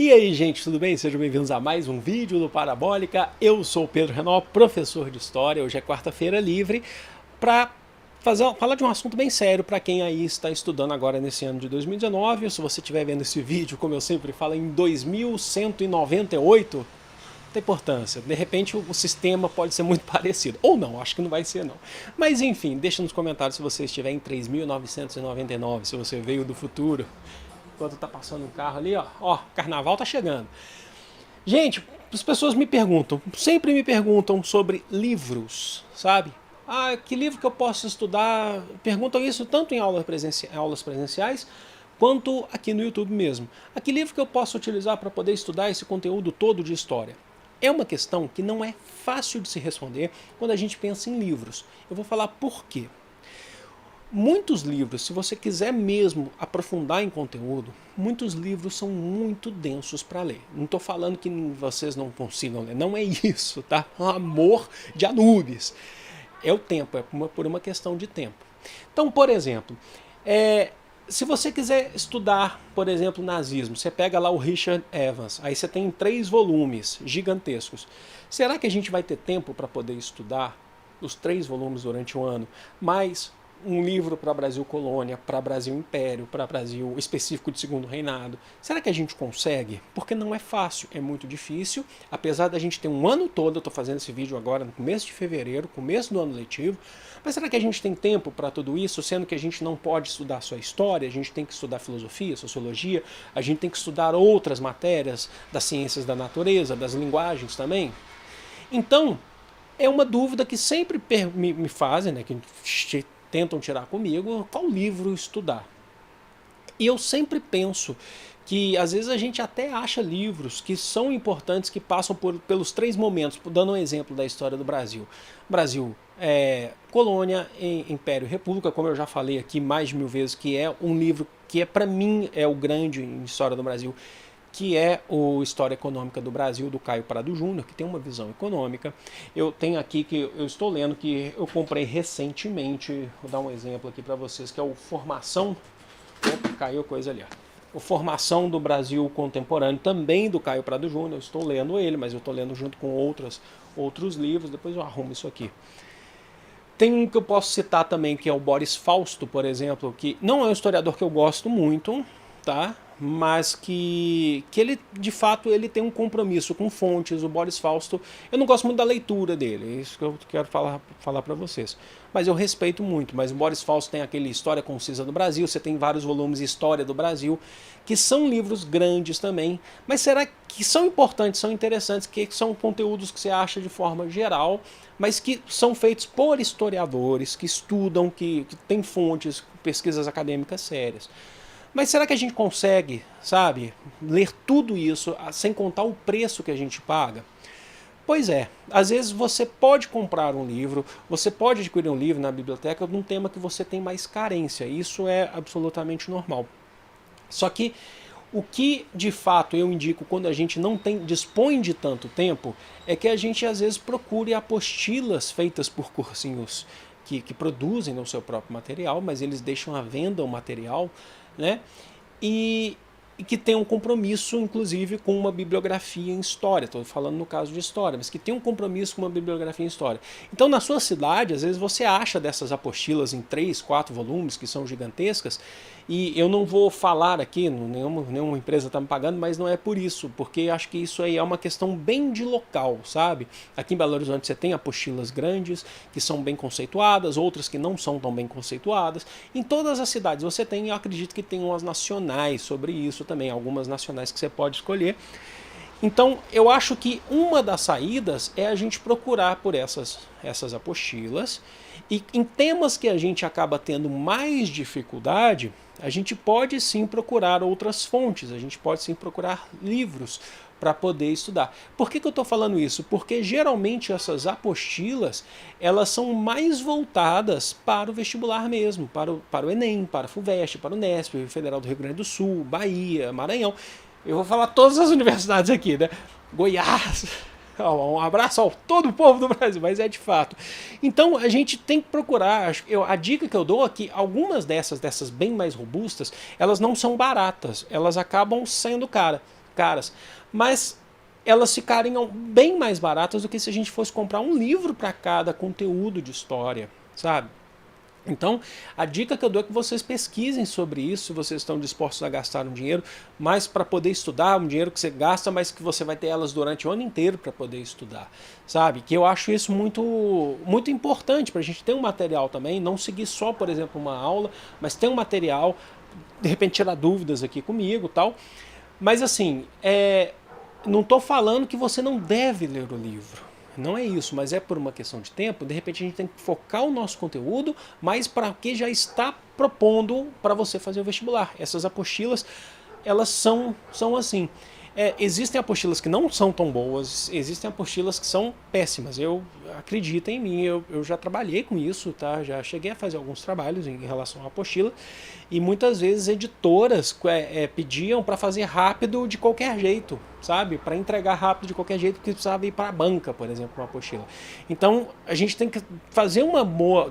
E aí, gente, tudo bem? Sejam bem-vindos a mais um vídeo do Parabólica. Eu sou o Pedro Renó, professor de História. Hoje é quarta-feira livre para falar de um assunto bem sério para quem aí está estudando agora nesse ano de 2019. Se você estiver vendo esse vídeo, como eu sempre falo, em 2198, não tem importância. De repente o sistema pode ser muito parecido. Ou não, acho que não vai ser não. Mas enfim, deixa nos comentários se você estiver em 3999, se você veio do futuro. Enquanto tá passando um carro ali, ó, carnaval tá chegando. Gente, as pessoas me perguntam, sempre me perguntam sobre livros, sabe? Ah, que livro que eu posso estudar? Perguntam isso tanto em aulas presenciais, quanto aqui no YouTube mesmo. A que livro que eu posso utilizar para poder estudar esse conteúdo todo de história? É uma questão que não é fácil de se responder quando a gente pensa em livros. Eu vou falar por quê. Muitos livros, se você quiser mesmo aprofundar em conteúdo, muitos livros são muito densos para ler. Não estou falando que vocês não consigam ler, não é isso, tá? Amor de Anubis. É o tempo, é por uma questão de tempo. Então, por exemplo, se você quiser estudar, por exemplo, nazismo, você pega lá o Richard Evans, aí você tem 3 volumes gigantescos. Será que a gente vai ter tempo para poder estudar os 3 volumes durante o ano? Mas um livro para Brasil Colônia, para Brasil Império, para Brasil específico de Segundo Reinado. Será que a gente consegue? Porque não é fácil, é muito difícil. Apesar da gente ter um ano todo, eu estou fazendo esse vídeo agora no começo de fevereiro, começo do ano letivo, mas será que a gente tem tempo para tudo isso, sendo que a gente não pode estudar só história, a gente tem que estudar filosofia, sociologia, a gente tem que estudar outras matérias das ciências da natureza, das linguagens também? Então, é uma dúvida que sempre me fazem, né, que tentam tirar comigo, qual livro estudar. E eu sempre penso que às vezes a gente até acha livros que são importantes, que passam pelos 3 momentos, dando um exemplo da história do Brasil. Brasil, colônia, Império e República, como eu já falei aqui mais de 1000 vezes, que é um livro que para mim é o grande em história do Brasil, que é o História Econômica do Brasil, do Caio Prado Júnior, que tem uma visão econômica. Eu tenho aqui que eu estou lendo, que eu comprei recentemente, vou dar um exemplo aqui para vocês, que é o Formação... Opa, caiu coisa ali, ó. O Formação do Brasil Contemporâneo, também do Caio Prado Júnior. Eu estou lendo ele, mas eu estou lendo junto com outros livros, depois eu arrumo isso aqui. Tem um que eu posso citar também, que é o Boris Fausto, por exemplo, que não é um historiador que eu gosto muito, tá? Mas que ele, de fato, ele tem um compromisso com fontes. O Boris Fausto, eu não gosto muito da leitura dele, é isso que eu quero falar para vocês. Mas eu respeito muito, mas o Boris Fausto tem aquele História Concisa do Brasil, você tem vários volumes de História do Brasil, que são livros grandes também, mas será que são importantes, são interessantes, que são conteúdos que você acha de forma geral, mas que são feitos por historiadores, que estudam, que têm fontes, pesquisas acadêmicas sérias. Mas será que a gente consegue, sabe, ler tudo isso sem contar o preço que a gente paga? Pois é, às vezes você pode comprar um livro, você pode adquirir um livro na biblioteca de um tema que você tem mais carência, isso é absolutamente normal. Só que o que de fato eu indico quando a gente não dispõe de tanto tempo é que a gente às vezes procure apostilas feitas por cursinhos que produzem o seu próprio material, mas eles deixam à venda o material, né? E que tem um compromisso, inclusive, com uma bibliografia em história. Estou falando no caso de história, mas que tem um compromisso com uma bibliografia em história. Então, na sua cidade, às vezes você acha dessas apostilas em 3, 4 volumes, que são gigantescas, e eu não vou falar aqui, nenhuma empresa está me pagando, mas não é por isso, porque acho que isso aí é uma questão bem de local, sabe? Aqui em Belo Horizonte você tem apostilas grandes, que são bem conceituadas, outras que não são tão bem conceituadas. Em todas as cidades você tem, eu acredito que tem umas nacionais sobre isso também, algumas nacionais que você pode escolher. Então, eu acho que uma das saídas é a gente procurar por essas apostilas, e em temas que a gente acaba tendo mais dificuldade, a gente pode sim procurar outras fontes, a gente pode sim procurar livros para poder estudar. Por que eu estou falando isso? Porque geralmente essas apostilas, elas são mais voltadas para o vestibular mesmo, para o Enem, para a FUVEST, para o Unesp, Federal do Rio Grande do Sul, Bahia, Maranhão. Eu vou falar todas as universidades aqui, né? Goiás, um abraço a todo o povo do Brasil, mas é de fato. Então a gente tem que procurar, a dica que eu dou é que algumas dessas bem mais robustas, elas não são baratas, elas acabam sendo caras. caras, mas elas ficariam bem mais baratas do que se a gente fosse comprar um livro para cada conteúdo de história, sabe? Então, a dica que eu dou é que vocês pesquisem sobre isso, se vocês estão dispostos a gastar um dinheiro, mas para poder estudar, um dinheiro que você gasta, mas que você vai ter elas durante o ano inteiro para poder estudar, sabe? Que eu acho isso muito importante para a gente ter um material também, não seguir só, por exemplo, uma aula, mas ter um material, de repente tirar dúvidas aqui comigo e tal. Mas assim, não estou falando que você não deve ler o livro. Não é isso, mas é por uma questão de tempo. De repente a gente tem que focar o nosso conteúdo, mas para o que já está propondo para você fazer o vestibular. Essas apostilas, elas são assim. Existem apostilas que não são tão boas, existem apostilas que são péssimas. Acreditem em mim, eu já trabalhei com isso, tá? Já cheguei a fazer alguns trabalhos em relação à apostila, e muitas vezes editoras pediam para fazer rápido de qualquer jeito, sabe? Para entregar rápido de qualquer jeito, porque precisava ir para a banca, por exemplo, uma apostila. Então a gente tem que fazer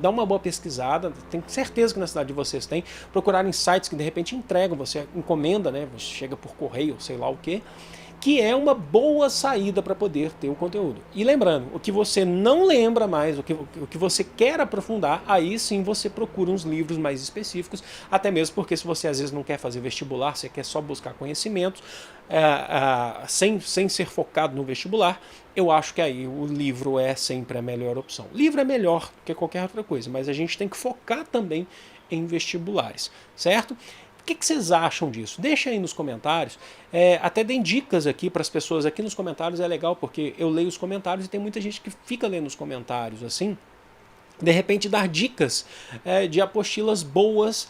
dar uma boa pesquisada, tenho certeza que na cidade de vocês tem, procurar em sites que de repente entregam, você encomenda, né? Você chega por correio, sei lá o que é uma boa saída para poder ter o conteúdo. E lembrando, o que você não lembra mais, o que você quer aprofundar, aí sim você procura uns livros mais específicos, até mesmo porque se você às vezes não quer fazer vestibular, você quer só buscar conhecimentos, sem ser focado no vestibular, eu acho que aí o livro é sempre a melhor opção. Livro é melhor do que qualquer outra coisa, mas a gente tem que focar também em vestibulares, certo? O que vocês acham disso? Deixa aí nos comentários. Até deem dicas aqui para as pessoas aqui nos comentários, é legal porque eu leio os comentários e tem muita gente que fica lendo os comentários assim. De repente dar dicas de apostilas boas,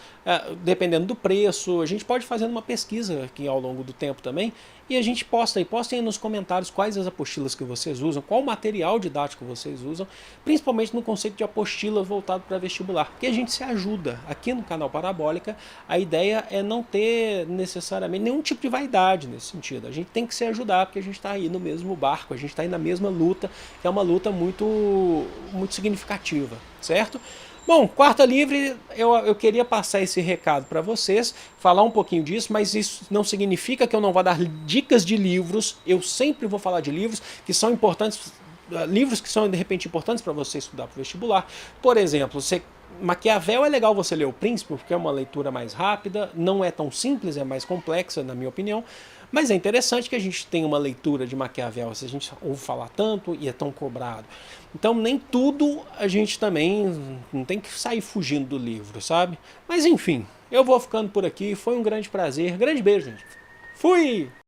dependendo do preço. A gente pode fazer uma pesquisa aqui ao longo do tempo também, e a gente postem aí nos comentários quais as apostilas que vocês usam, qual o material didático que vocês usam, principalmente no conceito de apostila voltado para vestibular, porque a gente se ajuda. Aqui no canal Parabólica, a ideia é não ter necessariamente nenhum tipo de vaidade nesse sentido. A gente tem que se ajudar, porque a gente está aí no mesmo barco, a gente está aí na mesma luta, que é uma luta muito significativa, certo? Bom, Quarta Livre, eu queria passar esse recado para vocês, falar um pouquinho disso, mas isso não significa que eu não vá dar dicas de livros. Eu sempre vou falar de livros que são importantes, livros que são de repente importantes para você estudar para o vestibular. Por exemplo, Maquiavel é legal você ler O Príncipe, porque é uma leitura mais rápida, não é tão simples, é mais complexa, na minha opinião, mas é interessante que a gente tenha uma leitura de Maquiavel, se a gente ouve falar tanto e é tão cobrado. Então nem tudo a gente também não tem que sair fugindo do livro, sabe? Mas enfim, eu vou ficando por aqui, foi um grande prazer, grande beijo, gente. Fui!